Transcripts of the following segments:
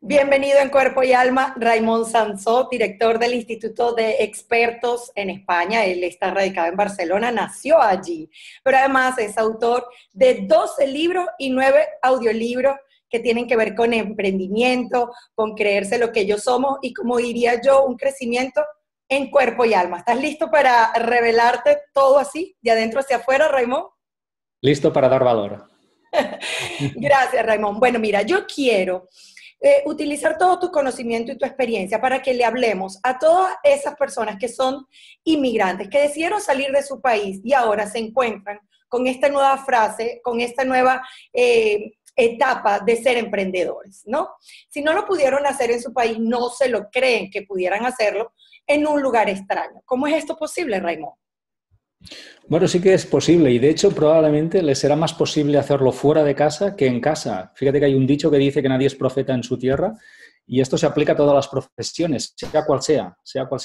Bienvenido en Cuerpo y Alma, Raimon Sansó, director del Instituto de Expertos en España. Él está radicado en Barcelona, nació allí, pero además es autor de 12 libros y 9 audiolibros que tienen que ver con emprendimiento, con creerse lo que ellos somos y, como diría yo, un crecimiento en cuerpo y alma. ¿Estás listo para revelarte todo así, de adentro hacia afuera, Raimon? Listo para dar valor. Gracias, Raimon. Bueno, mira, yo quiero utilizar todo tu conocimiento y tu experiencia para que le hablemos a todas esas personas que son inmigrantes, que decidieron salir de su país y ahora se encuentran con esta nueva frase, con esta nueva etapa de ser emprendedores, ¿no? Si no lo pudieron hacer en su país, no se lo creen que pudieran hacerlo en un lugar extraño. ¿Cómo es esto posible, Raimon? Bueno, sí que es posible y de hecho probablemente les será más posible hacerlo fuera de casa que en casa. Fíjate que hay un dicho que dice que nadie es profeta en su tierra y esto se aplica a todas las profesiones, sea cual sea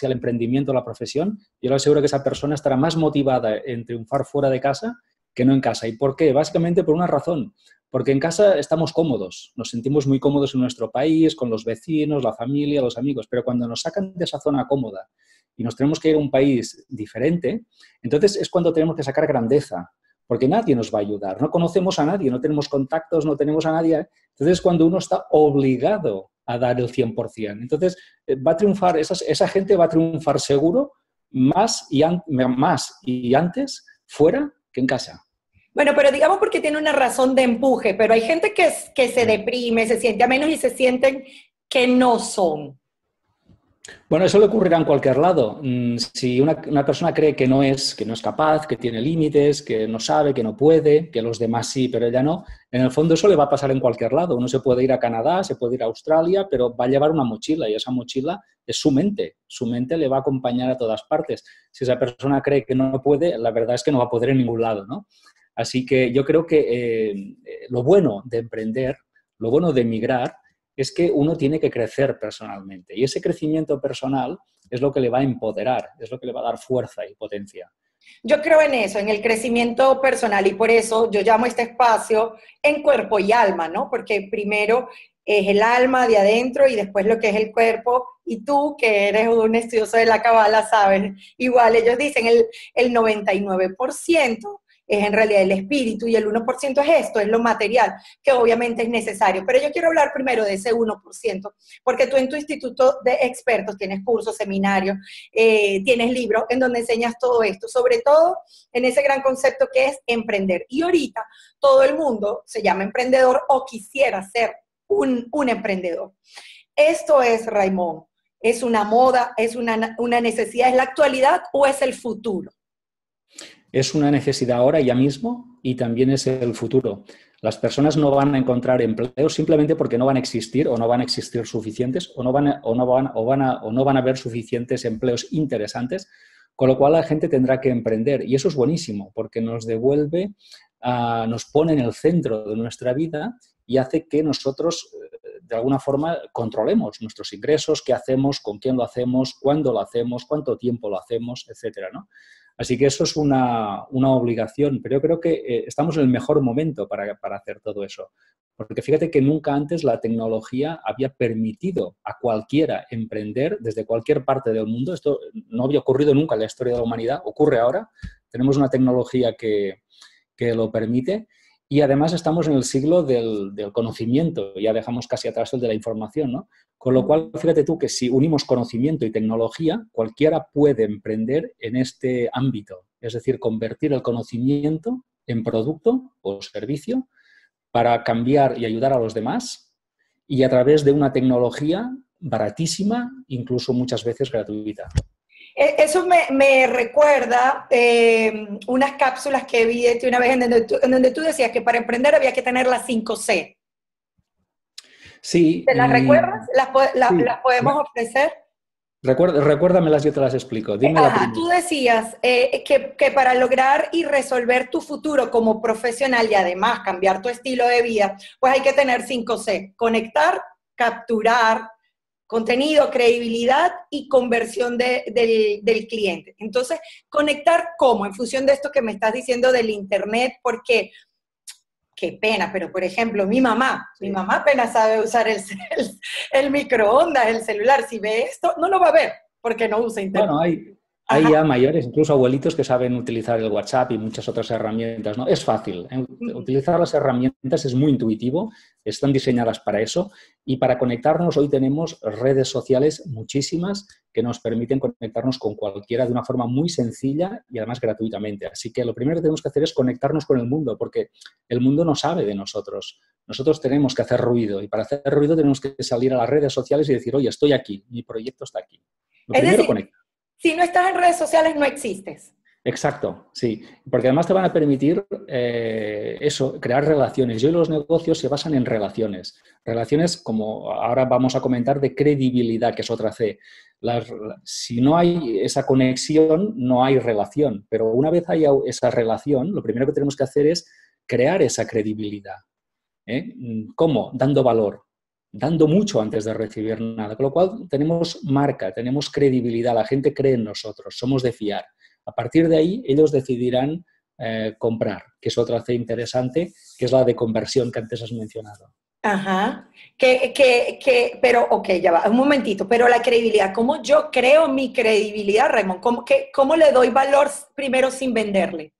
el emprendimiento o la profesión. Yo le aseguro que esa persona estará más motivada en triunfar fuera de casa que no en casa. ¿Y por qué? Básicamente por una razón. Porque en casa estamos cómodos, nos sentimos muy cómodos en nuestro país, con los vecinos, la familia, los amigos, pero cuando nos sacan de esa zona cómoda y nos tenemos que ir a un país diferente, entonces es cuando tenemos que sacar grandeza, porque nadie nos va a ayudar, no conocemos a nadie, no tenemos contactos, no tenemos a nadie, entonces es cuando uno está obligado a dar el 100%. Entonces va a triunfar, esa gente va a triunfar seguro más y antes fuera que en casa. Bueno, pero digamos porque tiene una razón de empuje, pero hay gente que se deprime, se siente a menos y se sienten que no son. Bueno, eso le ocurrirá en cualquier lado. Si una persona cree que no es capaz, que tiene límites, que no sabe, que no puede, que los demás sí, pero ella no, en el fondo eso le va a pasar en cualquier lado. Uno se puede ir a Canadá, se puede ir a Australia, pero va a llevar una mochila y esa mochila es su mente. Su mente le va a acompañar a todas partes. Si esa persona cree que no puede, la verdad es que no va a poder en ningún lado, ¿no? Así que yo creo que lo bueno de emprender, lo bueno de emigrar, es que uno tiene que crecer personalmente. Y ese crecimiento personal es lo que le va a empoderar, es lo que le va a dar fuerza y potencia. Yo creo en eso, en el crecimiento personal y por eso yo llamo este espacio en cuerpo y alma, ¿no? Porque primero es el alma de adentro y después lo que es el cuerpo. Y tú, que eres un estudioso de la Cábala, sabes, igual ellos dicen el 99% es en realidad el espíritu y el 1% es esto, es lo material, que obviamente es necesario. Pero yo quiero hablar primero de ese 1%, porque tú en tu instituto de expertos tienes cursos, seminarios, tienes libros en donde enseñas todo esto, sobre todo en ese gran concepto que es emprender. Y ahorita todo el mundo se llama emprendedor o quisiera ser un emprendedor. Esto es, Raimón, ¿es una moda, es una necesidad, es la actualidad o es el futuro? Es una necesidad ahora, ya mismo, y también es el futuro. Las personas no van a encontrar empleo simplemente porque no van a existir o no van a existir suficientes o no van a haber suficientes empleos interesantes, con lo cual la gente tendrá que emprender. Y eso es buenísimo porque nos devuelve, nos pone en el centro de nuestra vida y hace que nosotros, de alguna forma, controlemos nuestros ingresos, qué hacemos, con quién lo hacemos, cuándo lo hacemos, cuánto tiempo lo hacemos, etcétera, ¿no? Así que eso es una obligación, pero yo creo que estamos en el mejor momento para hacer todo eso. Porque fíjate que nunca antes la tecnología había permitido a cualquiera emprender desde cualquier parte del mundo. Esto no había ocurrido nunca en la historia de la humanidad, ocurre ahora. Tenemos una tecnología que lo permite. Y además estamos en el siglo del conocimiento, ya dejamos casi atrás el de la información, ¿no? Con lo cual, fíjate tú que si unimos conocimiento y tecnología, cualquiera puede emprender en este ámbito, es decir, convertir el conocimiento en producto o servicio para cambiar y ayudar a los demás y a través de una tecnología baratísima, incluso muchas veces gratuita. Eso me recuerda unas cápsulas que vi de ti una vez en donde tú decías que para emprender había que tener las 5C. Sí, ¿Te las recuerdas? sí. ¿Las podemos ofrecer? Recuérdamelas, yo te las explico. Dime la Ajá, tú primera. decías que para lograr y resolver tu futuro como profesional y además cambiar tu estilo de vida, pues hay que tener 5C: conectar, capturar, contenido, credibilidad y conversión del cliente. Entonces, conectar cómo, en función de esto que me estás diciendo del internet, porque qué pena, pero por ejemplo, mi mamá apenas sabe usar el microondas, el celular. Si ve esto, no lo va a ver porque no usa internet. Bueno, hay ya mayores, incluso abuelitos, que saben utilizar el WhatsApp y muchas otras herramientas, ¿no? Es fácil, ¿eh? Utilizar las herramientas es muy intuitivo, están diseñadas para eso y para conectarnos hoy tenemos redes sociales muchísimas que nos permiten conectarnos con cualquiera de una forma muy sencilla y además gratuitamente. Así que lo primero que tenemos que hacer es conectarnos con el mundo porque el mundo no sabe de nosotros. Nosotros tenemos que hacer ruido y para hacer ruido tenemos que salir a las redes sociales y decir, oye, estoy aquí, mi proyecto está aquí. Lo Es primero, decir, conectar. si no estás en redes sociales, no existes. Exacto, sí. Porque además te van a permitir eso, crear relaciones. Y hoy los negocios se basan en relaciones. Relaciones, como ahora vamos a comentar, de credibilidad, que es otra C. Si no hay esa conexión, no hay relación. Pero una vez haya esa relación, lo primero que tenemos que hacer es crear esa credibilidad. ¿Eh? ¿Cómo? Dando valor. Dando mucho antes de recibir nada. Con lo cual tenemos marca, tenemos credibilidad, la gente cree en nosotros, somos de fiar. A partir de ahí ellos decidirán comprar, que es otra C interesante, que es la de conversión que antes has mencionado. Ajá. Pero, ok, ya va, un momentito. Pero la credibilidad, ¿cómo yo creo mi credibilidad, Raymond? ¿Cómo le doy valor primero sin venderle?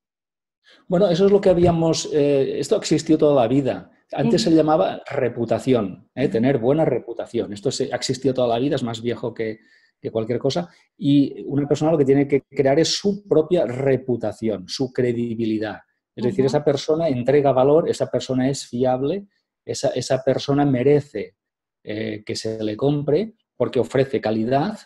Bueno, eso es lo que habíamos... esto existió toda la vida. Antes se llamaba reputación, tener buena reputación. Esto ha existido toda la vida, es más viejo que cualquier cosa. Y una persona lo que tiene que crear es su propia reputación, su credibilidad. Es decir, esa persona entrega valor, esa persona es fiable, esa persona merece que se le compre porque ofrece calidad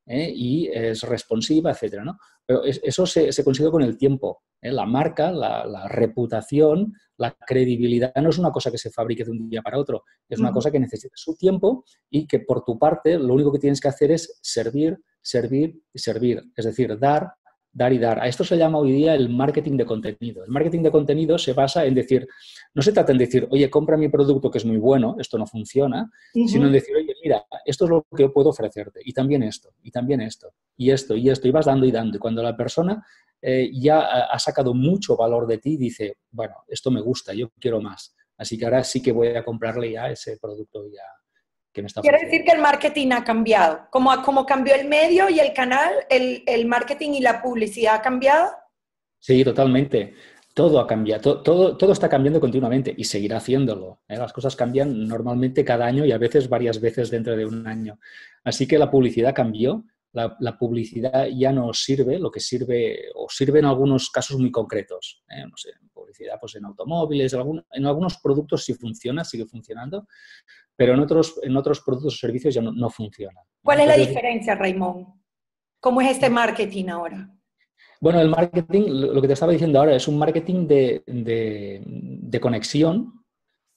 y es responsiva, etcétera, ¿no? Pero eso se consigue con el tiempo. La marca, la reputación, la credibilidad no es una cosa que se fabrique de un día para otro, es una cosa que necesita su tiempo y que por tu parte lo único que tienes que hacer es servir, servir y servir. Es decir, dar, dar y dar. A esto se llama hoy día el marketing de contenido. El marketing de contenido se basa en decir, no se trata en decir, oye, compra mi producto que es muy bueno, esto no funciona, sino en decir, oye, mira, esto es lo que puedo ofrecerte, y también esto, y también esto, y esto, y esto, y vas dando y dando. Y cuando la persona ya ha sacado mucho valor de ti, dice, bueno, esto me gusta, yo quiero más. Así que ahora sí que voy a comprarle ya ese producto ya que me está Quiere ofreciendo. decir que el marketing ha cambiado. Como cambió el medio y el canal, el marketing y la publicidad ha cambiado. Sí, totalmente. Todo ha cambiado, todo está cambiando continuamente y seguirá haciéndolo. Las cosas cambian normalmente cada año y a veces varias veces dentro de un año. Así que la publicidad cambió, la publicidad ya no sirve, lo que sirve, o sirve en algunos casos muy concretos. No sé, publicidad pues en automóviles, en algunos productos sí funciona, sigue funcionando, pero en otros productos o servicios ya no funciona. ¿Cuál es la Entonces, diferencia, Raymond? ¿Cómo es este marketing ahora? bueno, el marketing, lo que te estaba diciendo ahora, es un marketing de conexión,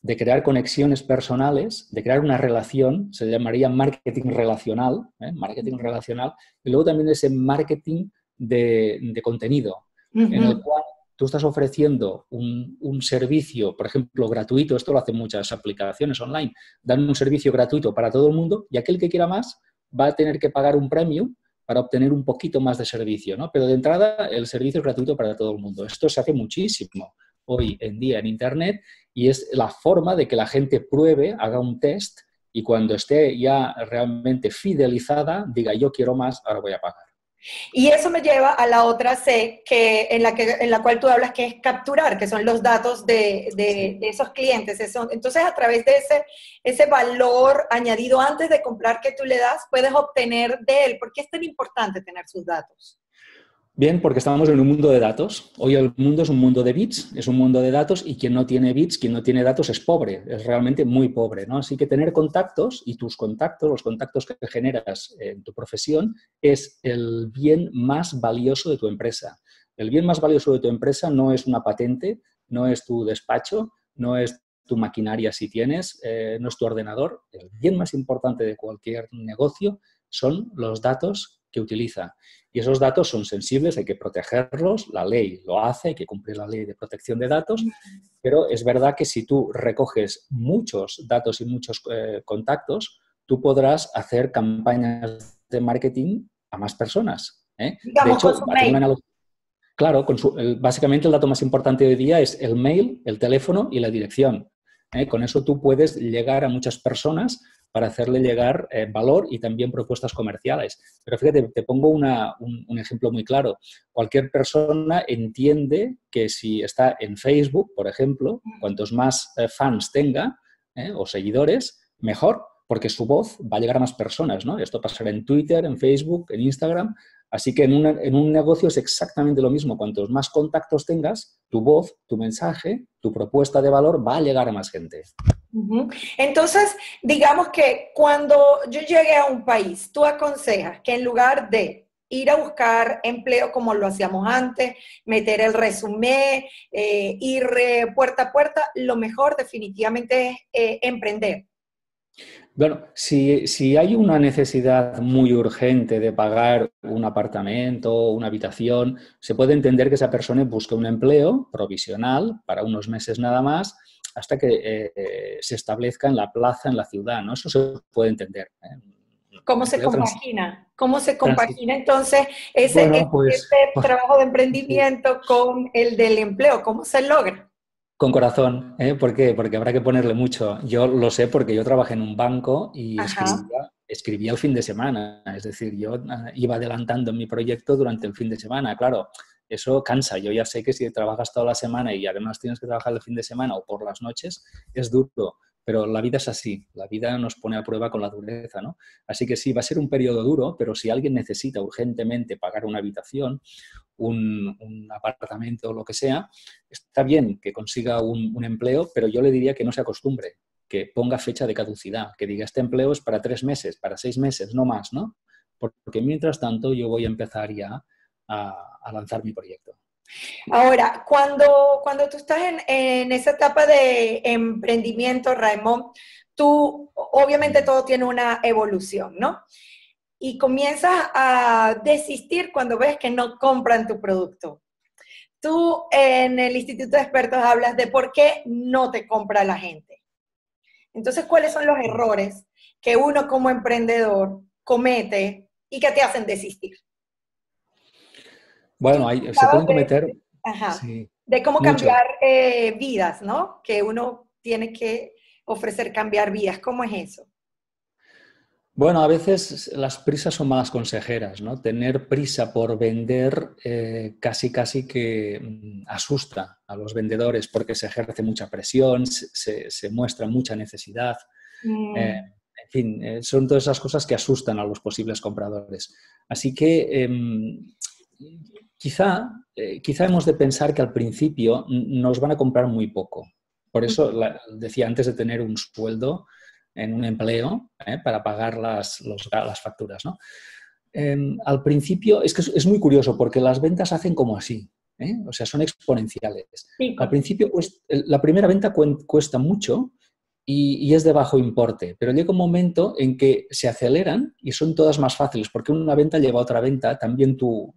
de crear conexiones personales, de crear una relación, se llamaría marketing relacional, marketing relacional, y luego también ese marketing de contenido, en el cual tú estás ofreciendo un servicio, por ejemplo, gratuito, esto lo hacen muchas aplicaciones online, dan un servicio gratuito para todo el mundo y aquel que quiera más va a tener que pagar un premium para obtener un poquito más de servicio, ¿no? Pero de entrada el servicio es gratuito para todo el mundo. Esto se hace muchísimo hoy en día en Internet y es la forma de que la gente pruebe, haga un test y cuando esté ya realmente fidelizada diga yo quiero más, ahora voy a pagar. Y eso me lleva a la otra C, en la cual tú hablas, que es capturar, que son los datos de esos clientes. Entonces, a través de ese valor añadido antes de comprar que tú le das, puedes obtener de él. ¿Por qué es tan importante tener sus datos? Bien, porque estamos en un mundo de datos. Hoy el mundo es un mundo de bits, es un mundo de datos y quien no tiene bits, quien no tiene datos es pobre, es realmente muy pobre, ¿no? Así que tener contactos y tus contactos, los contactos que generas en tu profesión, es el bien más valioso de tu empresa. El bien más valioso de tu empresa no es una patente, no es tu despacho, no es tu maquinaria si tienes, no es tu ordenador. El bien más importante de cualquier negocio son los datos que utiliza. Y esos datos son sensibles, hay que protegerlos, la ley lo hace, hay que cumplir la ley de protección de datos, pero es verdad que si tú recoges muchos datos y muchos contactos, tú podrás hacer campañas de marketing a más personas. De Digamos, con hecho, su hacemos una mail. analogía. Claro, básicamente el dato más importante hoy día es el mail, el teléfono y la dirección. Con eso tú puedes llegar a muchas personas para hacerle llegar valor y también propuestas comerciales. Pero fíjate, te pongo un ejemplo muy claro. Cualquier persona entiende que si está en Facebook, por ejemplo, cuantos más fans tenga o seguidores, mejor, porque su voz va a llegar a más personas, ¿no? Esto pasará en Twitter, en Facebook, en Instagram. Así que en un negocio es exactamente lo mismo. Cuantos más contactos tengas, tu voz, tu mensaje, tu propuesta de valor va a llegar a más gente. Entonces, digamos que cuando yo llegue a un país, tú aconsejas que en lugar de ir a buscar empleo como lo hacíamos antes, meter el resumen, ir puerta a puerta, lo mejor definitivamente es emprender. Bueno, si hay una necesidad muy urgente de pagar un apartamento, una habitación, se puede entender que esa persona busque un empleo provisional para unos meses nada más hasta que se establezca en la plaza, en la ciudad, ¿no? Eso se puede entender. ¿Cómo Un se empleo compagina? ¿Cómo se compagina entonces Bueno, pues ese trabajo de sí. emprendimiento con el del empleo? ¿Cómo se logra? Con corazón, ¿eh? ¿Por qué? Porque habrá que ponerle mucho. Yo lo sé porque yo trabajé en un banco y Ajá. escribía el fin de semana. Es decir, yo iba adelantando mi proyecto durante el fin de semana. Claro, eso cansa. Yo ya sé que si trabajas toda la semana y además tienes que trabajar el fin de semana o por las noches, es duro. Pero la vida es así. La vida nos pone a prueba con la dureza, ¿no? Así que sí, va a ser un periodo duro, pero si alguien necesita urgentemente pagar una habitación, un apartamento o lo que sea, está bien que consiga un empleo, pero yo le diría que no se acostumbre, que ponga fecha de caducidad, que diga este empleo es para 3 meses, para 6 meses, no más, ¿no? Porque mientras tanto yo voy a empezar ya a lanzar mi proyecto. Ahora, cuando tú estás en esa etapa de emprendimiento, Raymond, tú, obviamente todo tiene una evolución, ¿no? Y comienzas a desistir cuando ves que no compran tu producto. Tú en el Instituto de Expertos hablas de por qué no te compra la gente. Entonces, ¿cuáles son los errores que uno como emprendedor comete y que te hacen desistir? Tú Bueno, se hablabas pueden cometer, ajá, sí, de cómo muchos. cambiar vidas, ¿no? Que uno tiene que ofrecer cambiar vidas. ¿Cómo es eso? Bueno, a veces las prisas son malas consejeras, ¿no? Tener prisa por vender casi que asusta a los vendedores porque se ejerce mucha presión, se muestra mucha necesidad. Mm, En fin, son todas esas cosas que asustan a los posibles compradores. Así que quizá hemos de pensar que al principio nos van a comprar muy poco. Por eso decía antes de tener un sueldo en un empleo para pagar las facturas, ¿no? Al principio es que es muy curioso porque las ventas hacen como así, o sea, son exponenciales. Al pico. principio, pues, la primera venta cuesta mucho y es de bajo importe, pero llega un momento en que se aceleran y son todas más fáciles porque una venta lleva a otra venta, también tu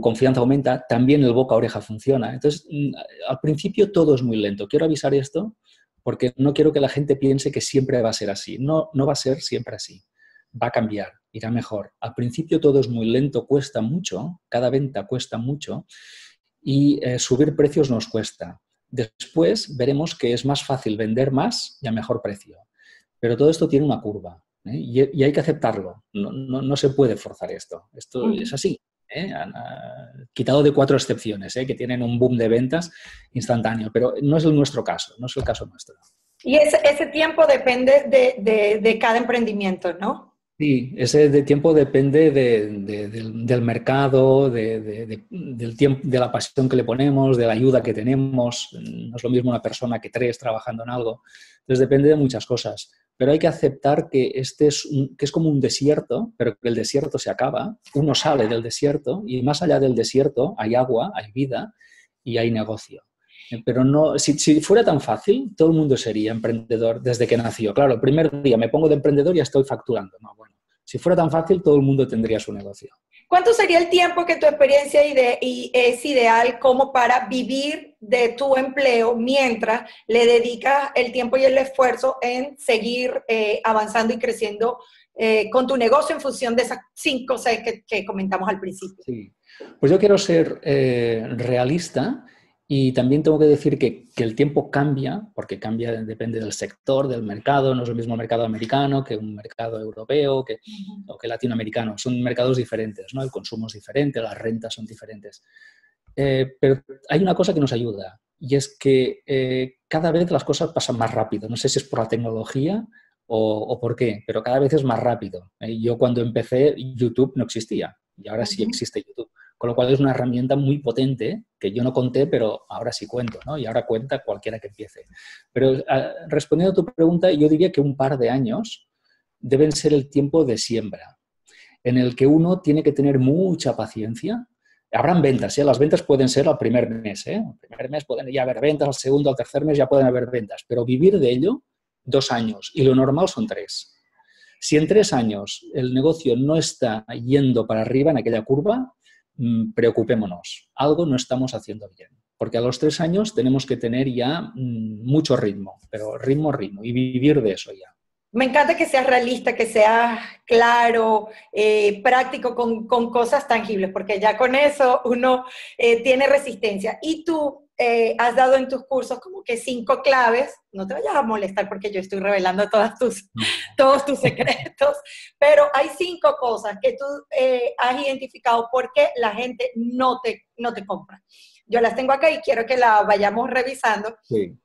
confianza aumenta, también el boca a oreja funciona. Entonces, al principio todo es muy lento. Quiero avisar esto porque no quiero que la gente piense que siempre va a ser así. No, no va a ser siempre así. Va a cambiar, irá mejor. Al principio todo es muy lento, cuesta mucho, cada venta cuesta mucho y subir precios nos cuesta. Después veremos que es más fácil vender más y a mejor precio. Pero todo esto tiene una curva y hay que aceptarlo. No se puede forzar esto. Esto es así. Quitado de 4 excepciones que tienen un boom de ventas instantáneo, pero no es nuestro caso, no es el caso nuestro. Y ese tiempo depende de cada emprendimiento, ¿no? Sí, ese tiempo depende del mercado, del tiempo, de la pasión que le ponemos, de la ayuda que tenemos. No es lo mismo una persona que 3 trabajando en algo. Entonces depende de muchas cosas. Pero hay que aceptar que que es como un desierto, pero que el desierto se acaba. Uno sale del desierto y más allá del desierto hay agua, hay vida y hay negocio. Pero no, si fuera tan fácil, todo el mundo sería emprendedor desde que nació. Claro, el primer día me pongo de emprendedor y ya estoy facturando. No, bueno, si fuera tan fácil, todo el mundo tendría su negocio. ¿Cuánto sería el tiempo que tu experiencia es ideal como para vivir de tu empleo mientras le dedicas el tiempo y el esfuerzo en seguir avanzando y creciendo con tu negocio en función de esas 5 o 6 que comentamos al principio? Sí. Pues yo quiero ser realista y también tengo que decir que el tiempo cambia, porque cambia, depende del sector, del mercado. No es el mismo mercado americano que un mercado europeo o que latinoamericano. Son mercados diferentes, ¿no? El consumo es diferente, las rentas son diferentes. Pero hay una cosa que nos ayuda y es que cada vez las cosas pasan más rápido. No sé si es por la tecnología o por qué, pero cada vez es más rápido. Yo cuando empecé, YouTube no existía y ahora sí existe YouTube. Con lo cual es una herramienta muy potente que yo no conté, pero ahora sí cuento, ¿no? Y ahora cuenta cualquiera que empiece. Pero respondiendo a tu pregunta, yo diría que un par de años deben ser el tiempo de siembra, en el que uno tiene que tener mucha paciencia. Habrán ventas, ¿eh? Las ventas pueden ser al primer mes, ¿eh? Al primer mes pueden ya haber ventas, al segundo, al tercer mes ya pueden haber ventas, pero vivir de ello 2 años y lo normal son 3. Si en 3 años el negocio no está yendo para arriba en aquella curva, preocupémonos. Algo no estamos haciendo bien. Porque a los 3 años tenemos que tener ya mucho ritmo, pero ritmo, y vivir de eso ya. Me encanta que seas realista, que seas claro, práctico, con cosas tangibles, porque ya con eso uno tiene resistencia. Y tú has dado en tus cursos como que 5 claves, no te vayas a molestar porque yo estoy revelando todos tus secretos, pero hay 5 cosas que tú has identificado por qué la gente no te compra. Yo las tengo acá y quiero que las vayamos revisando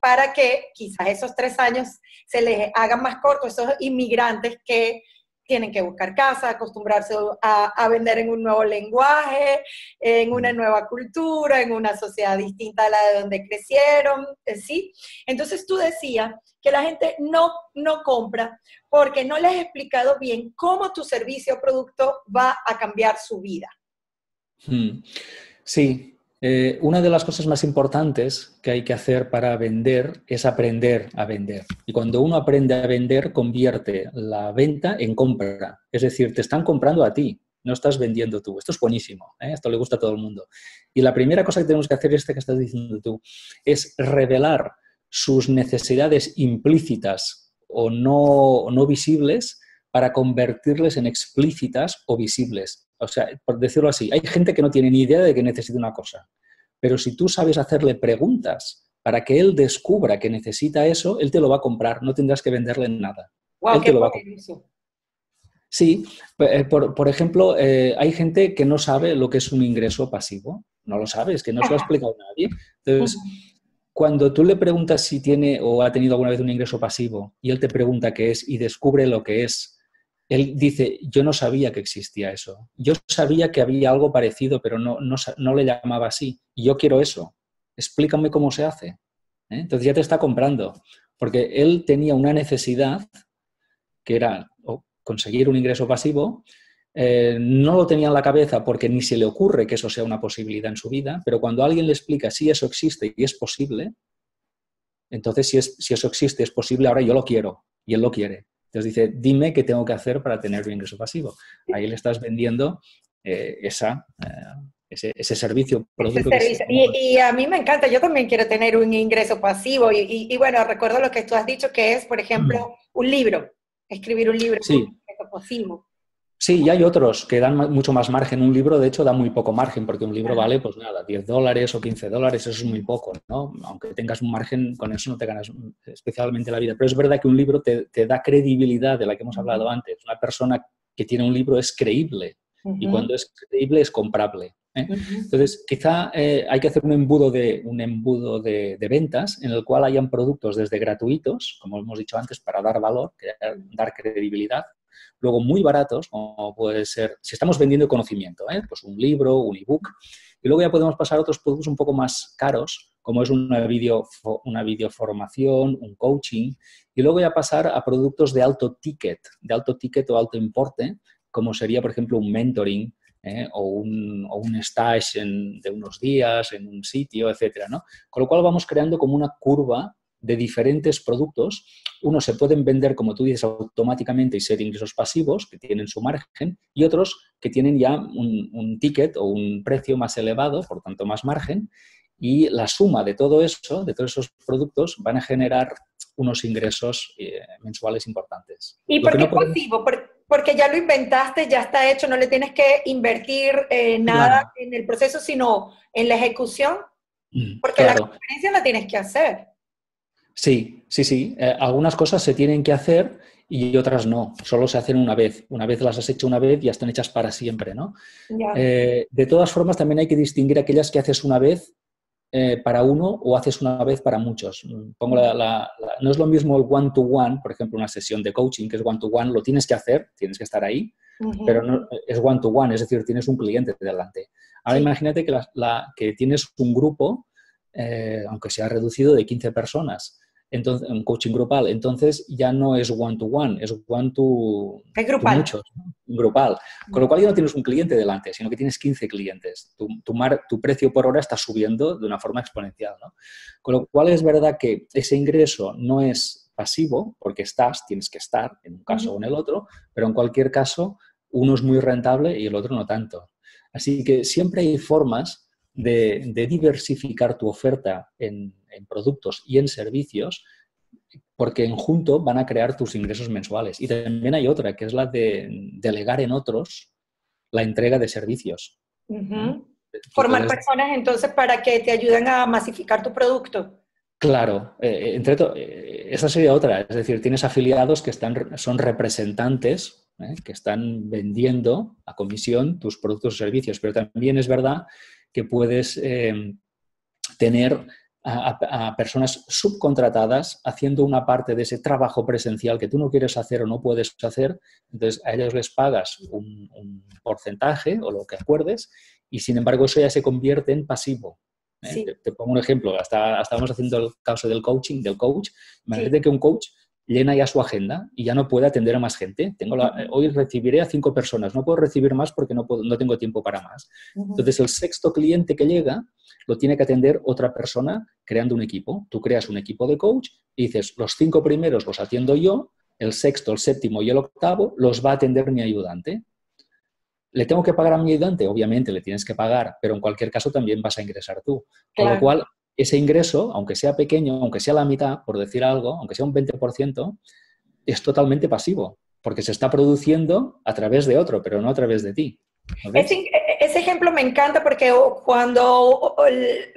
para que quizás esos 3 años se les hagan más cortos, esos inmigrantes que tienen que buscar casa, acostumbrarse a vender en un nuevo lenguaje, en una nueva cultura, en una sociedad distinta a la de donde crecieron, ¿sí? Entonces tú decías que la gente no compra porque no les has explicado bien cómo tu servicio o producto va a cambiar su vida. Sí. Una de las cosas más importantes que hay que hacer para vender es aprender a vender. Y cuando uno aprende a vender, convierte la venta en compra. Es decir, te están comprando a ti, no estás vendiendo tú. Esto es buenísimo, ¿eh? Esto le gusta a todo el mundo. Y la primera cosa que tenemos que hacer es que estás diciendo tú, es revelar sus necesidades implícitas o no visibles para convertirles en explícitas o visibles. O sea, por decirlo así, hay gente que no tiene ni idea de que necesita una cosa. Pero si tú sabes hacerle preguntas para que él descubra que necesita eso, él te lo va a comprar, no tendrás que venderle nada. Wow, él te lo va a comprar. Sí, por ejemplo, hay gente que no sabe lo que es un ingreso pasivo. No lo sabe, es que no se lo ha explicado nadie. Entonces, cuando tú le preguntas si tiene o ha tenido alguna vez un ingreso pasivo y él te pregunta qué es y descubre lo que es, él dice, yo no sabía que existía eso. Yo sabía que había algo parecido, pero no le llamaba así. Y yo quiero eso. Explícame cómo se hace. Entonces ya te está comprando. Porque él tenía una necesidad que era conseguir un ingreso pasivo. No lo tenía en la cabeza porque ni se le ocurre que eso sea una posibilidad en su vida, pero cuando alguien le explica si eso existe y es posible, entonces si eso existe, es posible, ahora yo lo quiero y él lo quiere. Entonces dice, dime qué tengo que hacer para tener un ingreso pasivo. Ahí le estás vendiendo ese servicio, producto. Y a mí me encanta, yo también quiero tener un ingreso pasivo. Y bueno, recuerdo lo que tú has dicho que es, por ejemplo, un libro, escribir un libro, sí. Un ingreso pasivo. Sí, y hay otros que dan mucho más margen. Un libro, de hecho, da muy poco margen, porque un libro vale, pues nada, $10 o $15, eso es muy poco, ¿no? Aunque tengas un margen, con eso no te ganas especialmente la vida. Pero es verdad que un libro te da credibilidad, de la que hemos hablado antes. Una persona que tiene un libro es creíble, y cuando es creíble es comprable. Entonces, quizá hay que hacer un embudo de ventas en el cual hayan productos desde gratuitos, como hemos dicho antes, para dar valor, dar credibilidad. Luego muy baratos, como puede ser, si estamos vendiendo conocimiento, pues un libro, un ebook, y luego ya podemos pasar a otros productos un poco más caros, como es una videoformación, un coaching, y luego ya pasar a productos de alto ticket o alto importe, como sería, por ejemplo, un mentoring, o un stage de unos días en un sitio, etcétera, ¿no? Con lo cual vamos creando como una curva de diferentes productos. Unos se pueden vender, como tú dices, automáticamente y ser ingresos pasivos, que tienen su margen, y otros que tienen ya un ticket o un precio más elevado, por tanto más margen, y la suma de todo eso, de todos esos productos, van a generar unos ingresos mensuales importantes. ¿Y por qué pasivo? porque ya lo inventaste, ya está hecho, no le tienes que invertir nada Claro. en el proceso, sino en la ejecución, porque la Claro. conferencia la tienes que hacer. Sí, sí, sí. Algunas cosas se tienen que hacer y otras no. Solo se hacen una vez. Una vez las has hecho una vez y ya están hechas para siempre, ¿no? Ya. De todas formas, también hay que distinguir aquellas que haces una vez para uno o haces una vez para muchos. No es lo mismo el one-to-one, por ejemplo, una sesión de coaching que es one-to-one, lo tienes que hacer, tienes que estar ahí, pero Ujú. no, es one-to-one, es decir, tienes un cliente delante. Ahora Sí. imagínate que, que tienes un grupo, aunque sea reducido, de 15 personas. Entonces, un coaching grupal, entonces ya no es one-to-one, es one-to Es grupal. muchos, ¿no? Grupal. Con lo cual ya no tienes un cliente delante, sino que tienes 15 clientes. Tu precio por hora está subiendo de una forma exponencial, ¿no? Con lo cual es verdad que ese ingreso no es pasivo, porque tienes que estar en un caso o en Ujú. el otro, pero en cualquier caso uno es muy rentable y el otro no tanto. Así que siempre hay formas de diversificar tu oferta en productos y en servicios, porque en junto van a crear tus ingresos mensuales. Y también hay otra, que es la de delegar en otros la entrega de servicios. ¿Eh? Ujú. Tú Formar puedes, personas entonces para que te ayuden a masificar tu producto. claro, esa sería otra. Es decir, tienes afiliados que son representantes, que están vendiendo a comisión tus productos o servicios, pero también es verdad que puedes tener a personas subcontratadas haciendo una parte de ese trabajo presencial que tú no quieres hacer o no puedes hacer, entonces a ellos les pagas un porcentaje o lo que acuerdes y sin embargo eso ya se convierte en pasivo. Sí, Te pongo un ejemplo, estábamos haciendo el caso del coaching, del coach. sí. Imagínate que un coach llena ya su agenda y ya no puede atender a más gente. Hoy recibiré a 5 personas, no puedo recibir más porque no tengo tiempo para más. Ujú. Entonces el sexto cliente que llega lo tiene que atender otra persona creando un equipo. Tú creas un equipo de coach y dices, los 5 primeros los atiendo yo, el sexto, el séptimo y el octavo los va a atender mi ayudante. ¿Le tengo que pagar a mi ayudante? Obviamente le tienes que pagar, pero en cualquier caso también vas a ingresar tú. Con lo Claro. cual, ese ingreso, aunque sea pequeño, aunque sea la mitad, por decir algo, aunque sea un 20%, es totalmente pasivo, porque se está produciendo a través de otro, pero no a través de ti. ¿Lo ves? Ese ejemplo me encanta porque cuando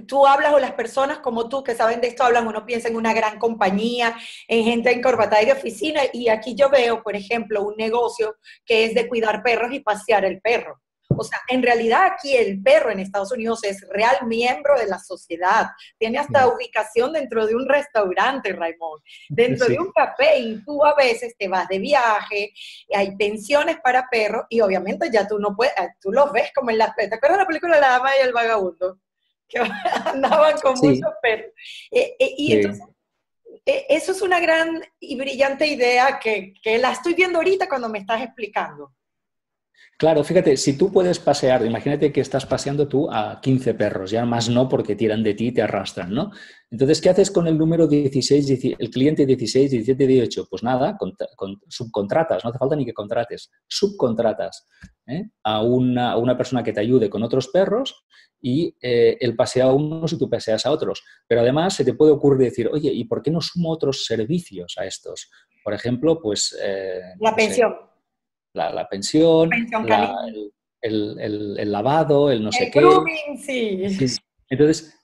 tú hablas o las personas como tú que saben de esto hablan, uno piensa en una gran compañía, en gente encorbatada y de oficina, y aquí yo veo, por ejemplo, un negocio que es de cuidar perros y pasear el perro. O sea, en realidad aquí el perro en Estados Unidos es real miembro de la sociedad. Tiene hasta Sí, ubicación dentro de un restaurante, Raymond, dentro de sí, un café, y tú a veces te vas de viaje, hay pensiones para perros y obviamente ya tú no puedes, tú los ves como en las, ¿te acuerdas de la película La Dama y el Vagabundo? Que andaban con muchos sí, perros. Y entonces, sí. eso es una gran y brillante idea que la estoy viendo ahorita cuando me estás explicando. Claro, fíjate, si tú puedes pasear, imagínate que estás paseando tú a 15 perros, ya más no porque tiran de ti y te arrastran, ¿no? Entonces, ¿qué haces con el número 16, el cliente 16, 17, 18? Pues nada, subcontratas, no hace falta ni que contrates, subcontratas a una persona que te ayude con otros perros y él pasea a unos y tú paseas a otros. Pero además se te puede ocurrir decir, oye, ¿y por qué no sumo otros servicios a estos? Por ejemplo, pues, La no sé, pensión, la pensión, pensión canina. el lavado, el no sé El qué. grooming, sí. Sí. Entonces,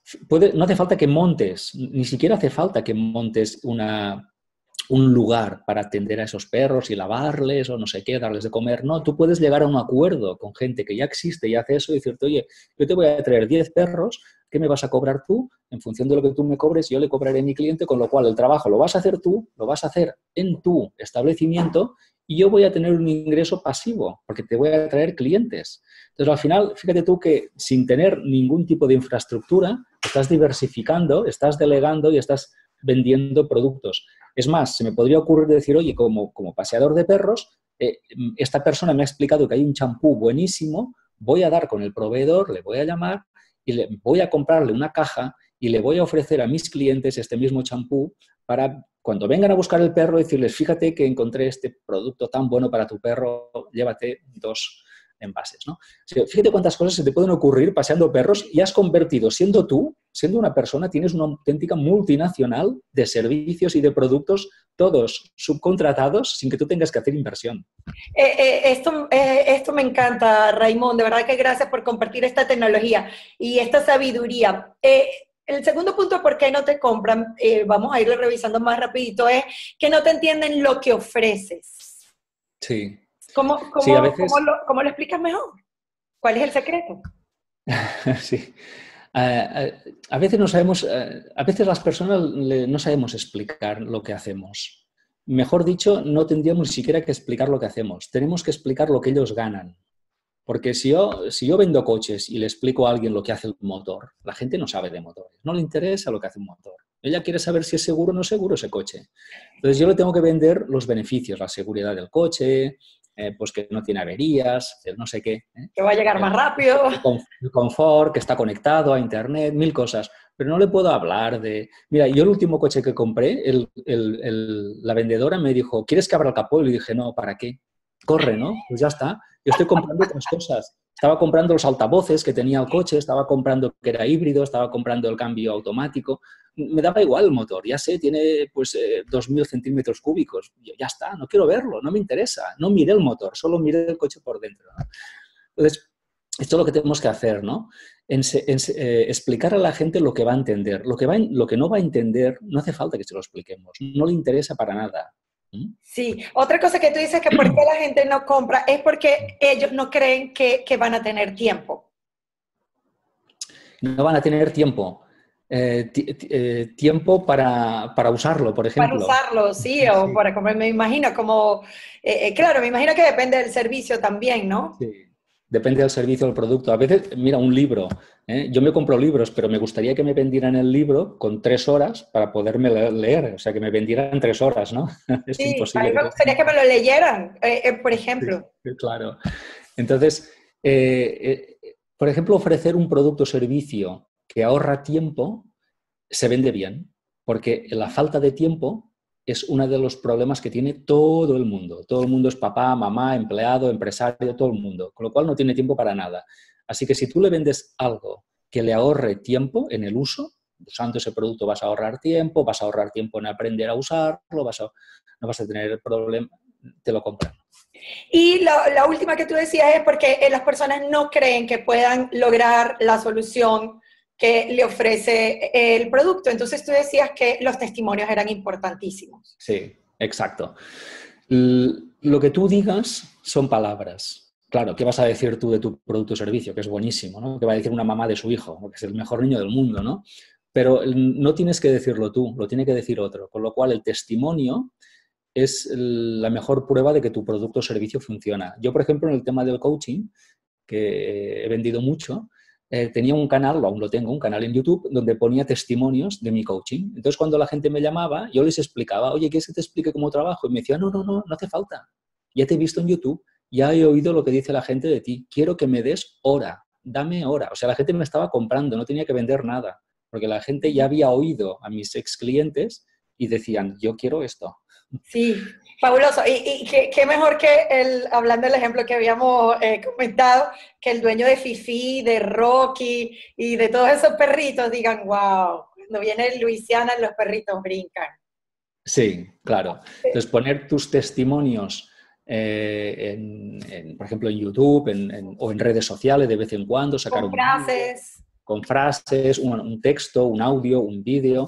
no hace falta que montes, ni siquiera hace falta que montes un lugar para atender a esos perros y lavarles o no sé qué, darles de comer. No, tú puedes llegar a un acuerdo con gente que ya existe y hace eso y decirte, oye, yo te voy a traer 10 perros, ¿qué me vas a cobrar tú? En función de lo que tú me cobres, yo le cobraré a mi cliente, con lo cual el trabajo lo vas a hacer tú, lo vas a hacer en tu establecimiento y yo voy a tener un ingreso pasivo porque te voy a traer clientes. Entonces, al final, fíjate tú que sin tener ningún tipo de infraestructura, estás diversificando, estás delegando y estás vendiendo productos. Es más, se me podría ocurrir decir, oye, como paseador de perros, esta persona me ha explicado que hay un champú buenísimo, voy a dar con el proveedor, le voy a llamar y voy a comprarle una caja y le voy a ofrecer a mis clientes este mismo champú para cuando vengan a buscar el perro decirles, fíjate que encontré este producto tan bueno para tu perro, llévate 2 envases, ¿no? O sea, fíjate cuántas cosas se te pueden ocurrir paseando perros y has convertido, siendo tú, siendo una persona, tienes una auténtica multinacional de servicios y de productos, todos subcontratados sin que tú tengas que hacer inversión. Esto me encanta, Raymond. De verdad que gracias por compartir esta tecnología y esta sabiduría. El segundo punto, ¿por qué no te compran? Vamos a irlo revisando más rapidito, es que no te entienden lo que ofreces. Sí. ¿Cómo, Sí, cómo, a veces... cómo lo explicas mejor? ¿Cuál es el secreto? Sí. A veces no sabemos, a veces las personas no sabemos explicar lo que hacemos. Mejor dicho, no tendríamos ni siquiera que explicar lo que hacemos. Tenemos que explicar lo que ellos ganan. Porque si yo vendo coches y le explico a alguien lo que hace el motor, la gente no sabe de motores, no le interesa lo que hace un motor. Ella quiere saber si es seguro o no seguro ese coche. Entonces yo le tengo que vender los beneficios, la seguridad del coche, pues que no tiene averías, el no sé qué. Que va a llegar más rápido. El confort, que está conectado a internet, mil cosas. Pero no le puedo hablar de... Mira, yo el último coche que compré, la vendedora me dijo, ¿quieres que abra el capó? Y le dije, no, ¿para qué? Corre, ¿no? Pues ya está. Yo estoy comprando otras cosas. Estaba comprando los altavoces que tenía el coche, estaba comprando que era híbrido, estaba comprando el cambio automático. Me daba igual el motor, ya sé, tiene pues 2.000 centímetros cúbicos. Ya está, no quiero verlo, no me interesa. No miré el motor, solo miré el coche por dentro, ¿no? Entonces, esto es lo que tenemos que hacer, ¿no? Explicar a la gente lo que va a entender. Lo que no va a entender, no hace falta que se lo expliquemos. No le interesa para nada. Sí, otra cosa que tú dices que por qué la gente no compra es porque ellos no creen que van a tener tiempo. No van a tener tiempo. Tiempo para usarlo, por ejemplo. Para usarlo, sí, o para comer, me imagino como, claro, me imagino que depende del servicio también, ¿no? Sí, depende del servicio, del producto. A veces, mira, un libro. Yo me compro libros, pero me gustaría que me vendieran el libro con 3 horas para poderme leer. O sea, que me vendieran 3 horas, ¿no? Es Sí, a imposible. mí me gustaría que me lo leyeran, por ejemplo. Sí, claro. Entonces, por ejemplo, ofrecer un producto o servicio que ahorra tiempo se vende bien, porque la falta de tiempo es uno de los problemas que tiene todo el mundo. Todo el mundo es papá, mamá, empleado, empresario, todo el mundo, con lo cual no tiene tiempo para nada. Así que si tú le vendes algo que le ahorre tiempo en el uso, usando ese producto vas a ahorrar tiempo en aprender a usarlo, no vas a tener problema, te lo compran. Y la última que tú decías es porque las personas no creen que puedan lograr la solución que le ofrece el producto. Entonces tú decías que los testimonios eran importantísimos. Sí, exacto. Lo que tú digas son palabras. Claro, ¿qué vas a decir tú de tu producto o servicio? Que es buenísimo, ¿no? ¿Qué va a decir una mamá de su hijo? Que es el mejor niño del mundo, ¿no? Pero no tienes que decirlo tú, lo tiene que decir otro. Con lo cual, el testimonio es la mejor prueba de que tu producto o servicio funciona. Yo, por ejemplo, en el tema del coaching, que he vendido mucho, tenía un canal, o aún lo tengo, un canal en YouTube, donde ponía testimonios de mi coaching. Entonces, cuando la gente me llamaba, yo les explicaba, oye, ¿quieres que te explique cómo trabajo? Y me decía, no hace falta. Ya te he visto en YouTube, ya he oído lo que dice la gente de ti. Quiero que me des hora, dame hora. O sea, la gente me estaba comprando, no tenía que vender nada, porque la gente ya había oído a mis ex clientes y decían, yo quiero esto. Sí, fabuloso. Y qué mejor que hablando del ejemplo que habíamos comentado, que el dueño de Fifi, de Rocky y de todos esos perritos digan, wow, cuando viene Luisiana los perritos brincan. Sí, claro. Entonces, poner tus testimonios, por ejemplo, en YouTube o en redes sociales de vez en cuando, sacar Con frases. Con frases, un texto, un audio, un vídeo,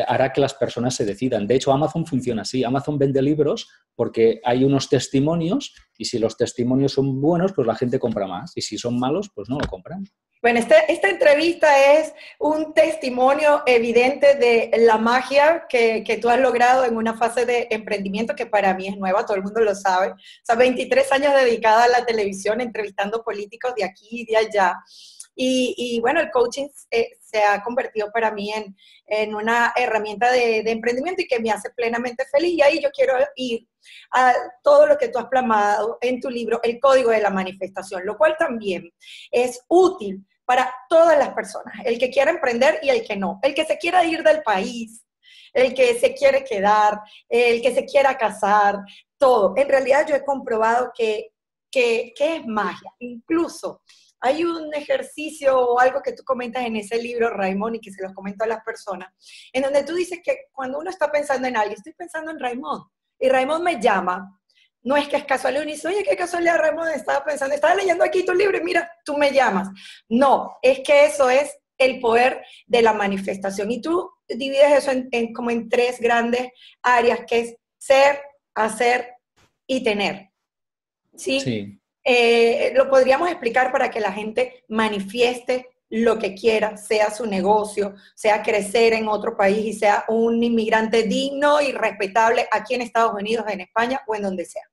hará que las personas se decidan. De hecho, Amazon funciona así. Amazon vende libros porque hay unos testimonios y si los testimonios son buenos, pues la gente compra más. Y si son malos, pues no lo compran. Bueno, esta entrevista es un testimonio evidente de la magia que tú has logrado en una fase de emprendimiento que para mí es nueva, todo el mundo lo sabe. O sea, 23 años dedicada a la televisión, entrevistando políticos de aquí y de allá. Y bueno, el coaching se ha convertido para mí en una herramienta de emprendimiento y que me hace plenamente feliz. Y ahí yo quiero ir a todo lo que tú has plasmado en tu libro, El Código de la Manifestación, lo cual también es útil para todas las personas, el que quiera emprender y el que no, el que se quiera ir del país, el que se quiere quedar, el que se quiera casar, todo. En realidad yo he comprobado que ¿qué es magia? Incluso hay un ejercicio o algo que tú comentas en ese libro, Raymond, y que se los comento a las personas, en donde tú dices que cuando uno está pensando en alguien, estoy pensando en Raymond, y Raymond me llama, no es que es casualidad, uno dice, oye, qué casualidad, Raymond, estaba leyendo aquí tu libro y mira, tú me llamas. No, es que eso es el poder de la manifestación. Y tú divides eso como en tres grandes áreas, que es ser, hacer y tener. ¿Sí? Sí. Lo podríamos explicar para que la gente manifieste lo que quiera, sea su negocio, sea crecer en otro país y sea un inmigrante digno y respetable aquí en Estados Unidos, en España o en donde sea.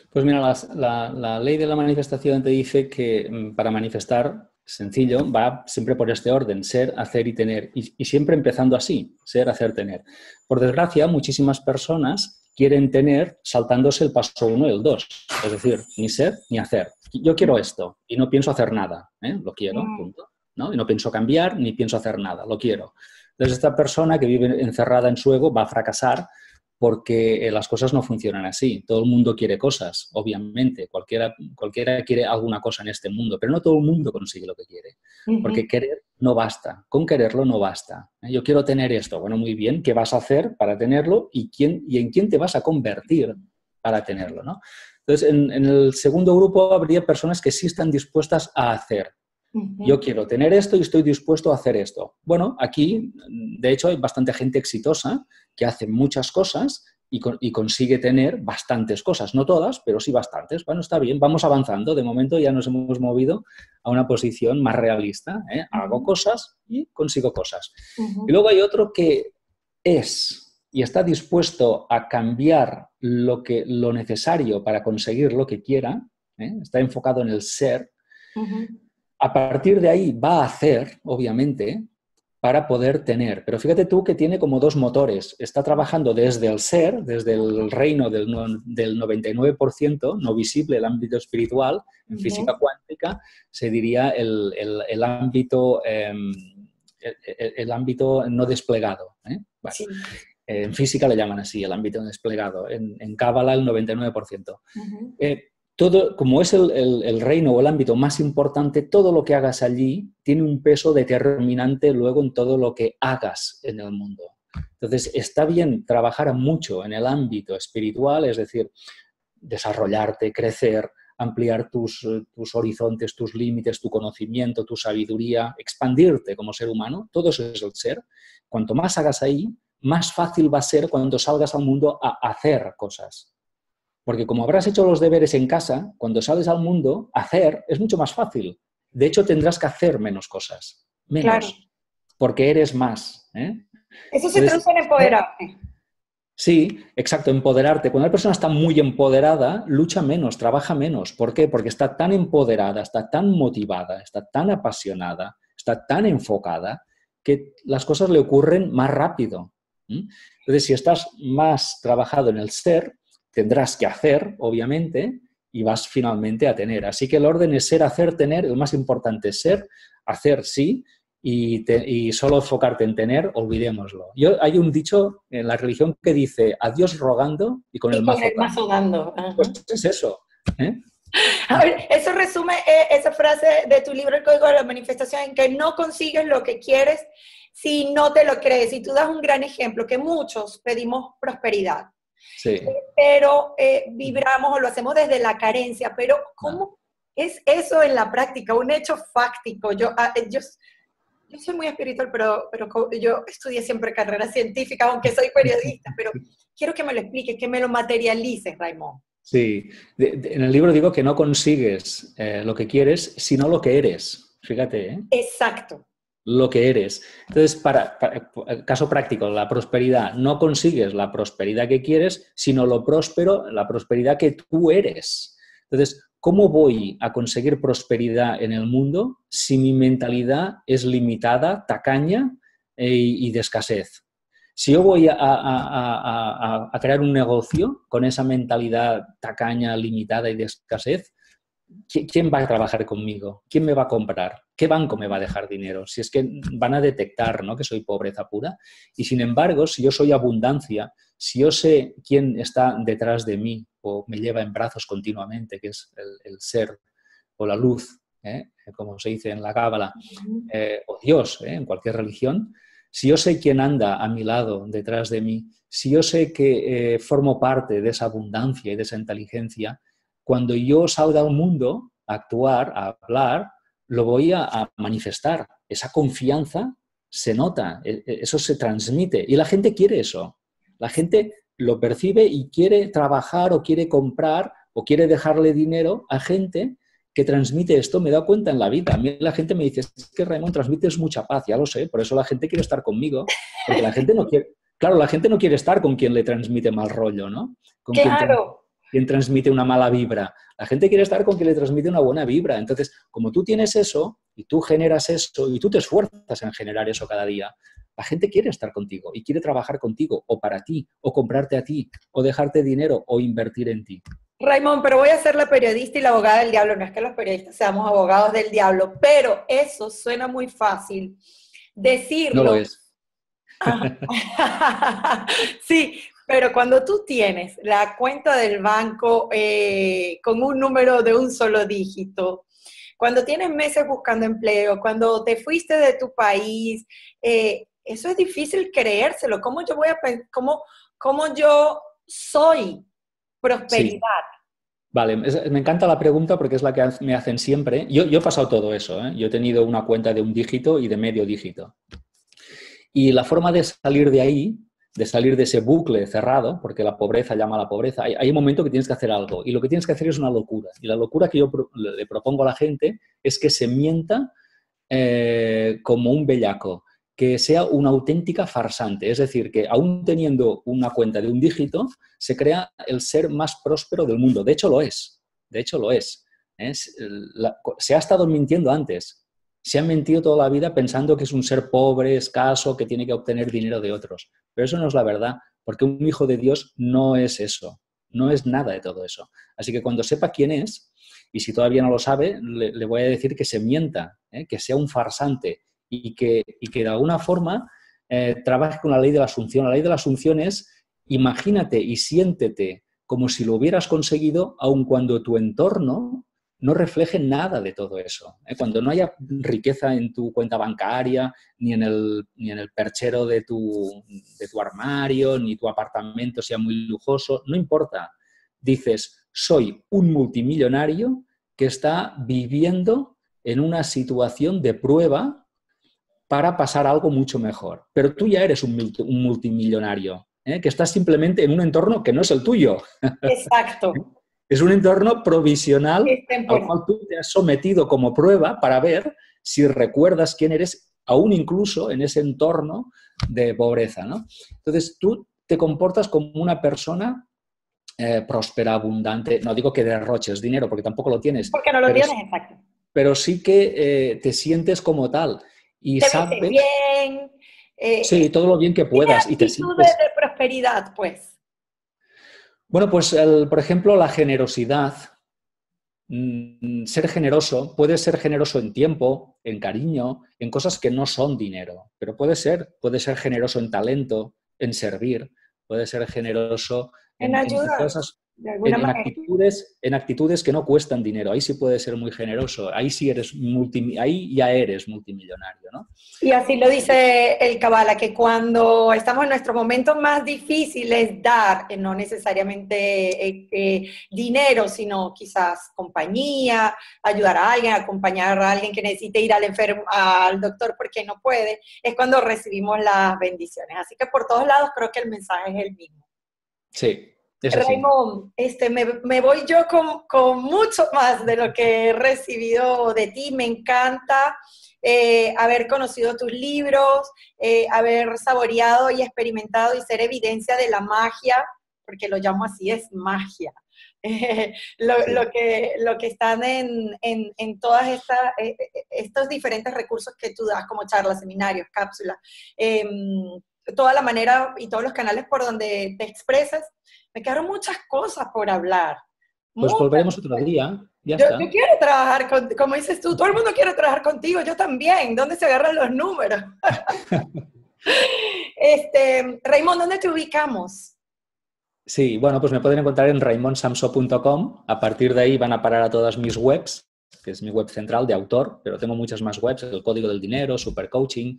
Pues mira, la ley de la manifestación te dice que para manifestar, sencillo, va siempre por este orden, ser, hacer y tener. Y siempre empezando así, ser, hacer, tener. Por desgracia, muchísimas personas quieren tener saltándose el paso 1 y el 2. Es decir, ni ser ni hacer. Yo quiero esto y no pienso hacer nada. Lo quiero, punto. ¿No? Y no pienso cambiar ni pienso hacer nada, lo quiero. Entonces, esta persona que vive encerrada en su ego va a fracasar porque las cosas no funcionan así. Todo el mundo quiere cosas, obviamente. Cualquiera quiere alguna cosa en este mundo, pero no todo el mundo consigue lo que quiere. Porque querer no basta. Con quererlo no basta. Yo quiero tener esto. Bueno, muy bien. ¿Qué vas a hacer para tenerlo? ¿Y en quién te vas a convertir para tenerlo? ¿No? Entonces, en el segundo grupo habría personas que sí están dispuestas a hacer. Yo quiero tener esto y estoy dispuesto a hacer esto. Bueno, aquí, de hecho, hay bastante gente exitosa que hace muchas cosas y consigue tener bastantes cosas. No todas, pero sí bastantes. Bueno, está bien, vamos avanzando. De momento ya nos hemos movido a una posición más realista. Hago cosas y consigo cosas. Y luego hay otro que es y está dispuesto a cambiar lo necesario para conseguir lo que quiera. Está enfocado en el ser. A partir de ahí va a hacer, obviamente, para poder tener. Pero fíjate tú que tiene como dos motores. Está trabajando desde el ser, desde el reino del 99%, no visible, el ámbito espiritual. En física cuántica se diría el ámbito no desplegado. Bueno, sí. En física le llaman así, el ámbito desplegado. En Cábala, el 99%. Todo, como es el reino o el ámbito más importante, todo lo que hagas allí tiene un peso determinante luego en todo lo que hagas en el mundo. Entonces, está bien trabajar mucho en el ámbito espiritual, es decir, desarrollarte, crecer, ampliar tus horizontes, tus límites, tu conocimiento, tu sabiduría, expandirte como ser humano. Todo eso es el ser. Cuanto más hagas ahí, más fácil va a ser cuando salgas al mundo a hacer cosas. Porque como habrás hecho los deberes en casa, cuando sales al mundo, hacer es mucho más fácil. De hecho, tendrás que hacer menos cosas. Menos. Claro. Porque eres más. Eso se traduce en empoderarte. Sí, exacto, empoderarte. Cuando una persona está muy empoderada, lucha menos, trabaja menos. ¿Por qué? Porque está tan empoderada, está tan motivada, está tan apasionada, está tan enfocada, que las cosas le ocurren más rápido. Entonces, si estás más trabajado en el ser, tendrás que hacer, obviamente, y vas finalmente a tener. Así que el orden es ser, hacer, tener. El más importante es ser, hacer, sí, y solo enfocarte en tener, olvidémoslo. Hay un dicho en la religión que dice, a Dios rogando y con el mazo dando. Pues es eso. A ver, eso resume esa frase de tu libro, El Código de la Manifestación, en que no consigues lo que quieres si no te lo crees. Y tú das un gran ejemplo, que muchos pedimos prosperidad. Sí. Pero vibramos o lo hacemos desde la carencia, pero ¿cómo es eso en la práctica? Un hecho fáctico. Yo soy muy espiritual, pero yo estudié siempre carrera científica, aunque soy periodista, pero quiero que me lo expliques, que me lo materialices, Raymond. Sí, en el libro digo que no consigues lo que quieres, sino lo que eres. Fíjate, Exacto. Lo que eres. Entonces, para el caso práctico, la prosperidad, no consigues la prosperidad que quieres, sino la prosperidad que tú eres. Entonces, ¿cómo voy a conseguir prosperidad en el mundo si mi mentalidad es limitada, tacaña y de escasez? Si yo voy a crear un negocio con esa mentalidad tacaña, limitada y de escasez, ¿quién va a trabajar conmigo? ¿Quién me va a comprar? ¿Qué banco me va a dejar dinero? Si es que van a detectar, ¿no?, que soy pobreza pura. Y sin embargo, si yo soy abundancia, si yo sé quién está detrás de mí, o me lleva en brazos continuamente, que es el ser o la luz, como se dice en la Cábala, o Dios, en cualquier religión, si yo sé quién anda a mi lado, detrás de mí, si yo sé que formo parte de esa abundancia y de esa inteligencia, cuando yo salga al mundo a actuar, a hablar, lo voy a manifestar. Esa confianza se nota, eso se transmite y la gente quiere eso. La gente lo percibe y quiere trabajar o quiere comprar o quiere dejarle dinero a gente que transmite esto. Me he dado cuenta en la vida. A mí la gente me dice, es que Raymond, transmites mucha paz, ya lo sé, por eso la gente quiere estar conmigo, porque la gente no quiere, claro, la gente no quiere estar con quien le transmite mal rollo, ¿no? Con Claro. quien transmite una mala vibra. La gente quiere estar con quien le transmite una buena vibra. Entonces, como tú tienes eso y tú generas eso y tú te esfuerzas en generar eso cada día, la gente quiere estar contigo y quiere trabajar contigo o para ti o comprarte a ti o dejarte dinero o invertir en ti. Raymond, pero voy a ser la periodista y la abogada del diablo. No es que los periodistas seamos abogados del diablo, pero eso suena muy fácil No lo decirlo. es. Sí, pero cuando tú tienes la cuenta del banco con un número de un solo dígito, cuando tienes meses buscando empleo, cuando te fuiste de tu país, eso es difícil creérselo. ¿Cómo yo voy a cómo yo soy Sí. prosperidad? Vale, me encanta la pregunta porque es la que me hacen siempre. Yo he pasado todo eso, ¿eh? Yo he tenido una cuenta de un dígito y de medio dígito. Y la forma de salir de ahí, de salir de ese bucle cerrado, porque la pobreza llama a la pobreza, hay un momento que tienes que hacer algo. Y lo que tienes que hacer es una locura. Y la locura que yo le propongo a la gente es que se mienta como un bellaco, que sea una auténtica farsante. Es decir, que aún teniendo una cuenta de un dígito, se crea el ser más próspero del mundo. De hecho, lo es. De hecho, lo es. Se ha estado mintiendo antes. Se han mentido toda la vida pensando que es un ser pobre, escaso, que tiene que obtener dinero de otros. Pero eso no es la verdad, porque un hijo de Dios no es eso. No es nada de todo eso. Así que cuando sepa quién es, y si todavía no lo sabe, le voy a decir que se mienta, que sea un farsante y que de alguna forma trabaje con la ley de la asunción. La ley de la asunción es imagínate y siéntete como si lo hubieras conseguido, aun cuando tu entorno no refleje nada de todo eso. Cuando no haya riqueza en tu cuenta bancaria, ni en el perchero de tu armario, ni tu apartamento sea muy lujoso, no importa. Dices, soy un multimillonario que está viviendo en una situación de prueba para pasar algo mucho mejor. Pero tú ya eres un multimillonario, que estás simplemente en un entorno que no es el tuyo. Exacto. Es un entorno provisional Es al temporal. cual tú te has sometido como prueba para ver si recuerdas quién eres, aún incluso en ese entorno de pobreza, ¿no? Entonces, tú te comportas como una persona próspera, abundante. No digo que derroches dinero, porque tampoco lo tienes, Porque no lo tienes, exacto. pero sí que te sientes como tal y Te vistes sabes, bien, sí, todo lo bien que tienes puedas y te actitud de sientes... prosperidad, pues. Bueno, pues, por ejemplo, la generosidad. Ser generoso, puede ser generoso en tiempo, en cariño, en cosas que no son dinero, pero puede ser generoso en talento, en servir, puede ser generoso En en ayudar, todas esas, de alguna manera. en actitudes que no cuestan dinero. Ahí sí puede ser muy generoso, ahí sí ahí ya eres multimillonario, ¿no? Y así lo dice el Kabbalah, que cuando estamos en nuestros momentos más difíciles, dar, no necesariamente dinero, sino quizás compañía, ayudar a alguien, acompañar a alguien que necesite ir al enfermo, al doctor porque no puede, es cuando recibimos las bendiciones. Así que por todos lados creo que el mensaje es el mismo. Sí, es así. Raymond, me voy yo con mucho más de lo que he recibido de ti. Me encanta haber conocido tus libros, haber saboreado y experimentado y ser evidencia de la magia, porque lo llamo así, es magia. Sí. Lo que están en todas estos diferentes recursos que tú das, como charlas, seminarios, cápsulas, toda la manera y todos los canales por donde te expresas. Me quedaron muchas cosas por hablar. Pues Muchas. volveremos otro día, ya Yo está. quiero trabajar como dices tú, todo el mundo quiere trabajar contigo, yo también. ¿Dónde se agarran los números? Raymond, ¿dónde te ubicamos? Sí, bueno, pues me pueden encontrar en raimonsamso.com. A partir de ahí van a parar a todas mis webs, que es mi web central de autor, pero tengo muchas más webs, El Código del Dinero, Supercoaching.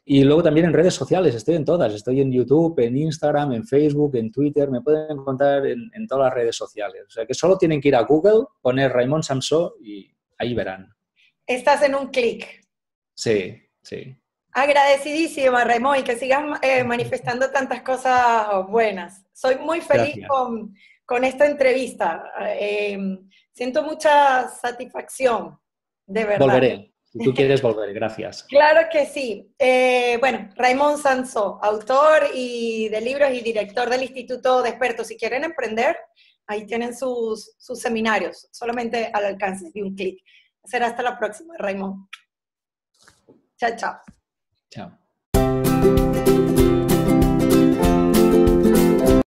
Y luego también en redes sociales, estoy en todas. Estoy en YouTube, en Instagram, en Facebook, en Twitter. Me pueden encontrar en todas las redes sociales. O sea que solo tienen que ir a Google, poner Raimon Samsó y ahí verán. Estás en un clic. Sí, sí. Agradecidísima, Raimón, y que sigas manifestando tantas cosas buenas. Soy muy feliz Gracias. con esta entrevista. Siento mucha satisfacción, de verdad. Volveré. Si tú quieres volver, gracias. Claro que sí. Bueno, Raimón Sansó, autor y de libros y director del Instituto de Expertos. Si quieren emprender, ahí tienen sus seminarios, solamente al alcance de un clic. Será hasta la próxima, Raimón. Chao, chao. Chao.